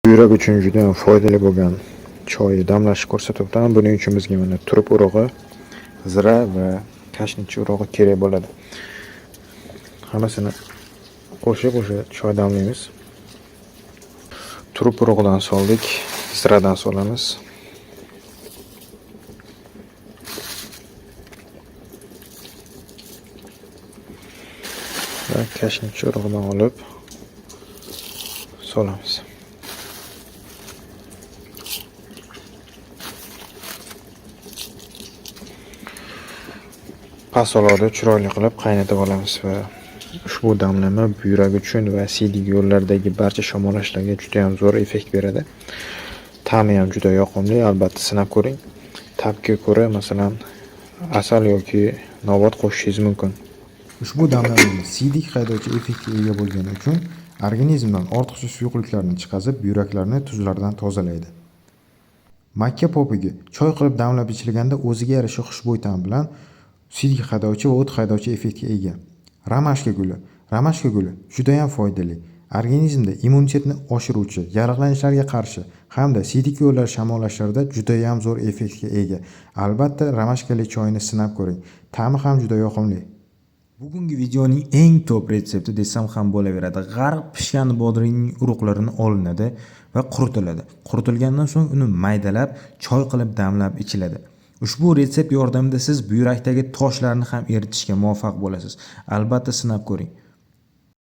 Buyrak uchun juda ham foydali bo'lgan choyni damlashni ko'rsatib o'taman. Buning uchun bizga mana turp urug'i, zira va kashnich urug'i kerak bo'ladi. Hammasini qo'shib o'sha choy damlaymiz. Turp urug'idan soldik, ziradan solamiz. Va kashnich urug'idan olib solamiz. Past olovda chiroyli qilib qaynatib olamiz va ushbu damlama buyrak uchun va siydik yo'llardagi barcha shamollashlarga juda ham zo'r effekt beradi. Ta'mi ham juda yoqimli, albatta sinab ko'ring. Ta'bga ko'ra, masalan, asal yoki novvot qo'shishingiz mumkin. Ushbu damlama siydik haydovchi effektga ega bo'lgani uchun organizmdan ortiqcha suyuqliklarni chiqazib, buyraklarni tuzlardan tozalaydi. Makka popiga choy qilib damlab ichilganda o'ziga yarasha xushbo'y ta'm bilan siydik haydovchi va o't haydovchi effektga ega. Ramashka guli juda ham foydali. Organizmda immunitetni oshiruvchi, yallig'lanishlarga qarshi hamda siydik yo'llar shamollashlarida juda ham zo'r effektga ega. Albatta, ramashkali choyni sinab ko'ring. Ta'mi ham juda yoqimli. Bugungi videoning eng top retsepti desam ham bo'laveradi. G'arq pishgan bodringning urug'larini olinadi va quritiladi. Quritilgandan so'ng uni maydalab, choy qilib damlab ichiladi. Ushbu retsept yordamida siz buyrakdagi toshlarni ham eritishga muvaffaq bo'lasiz. Albatta sinab ko'ring.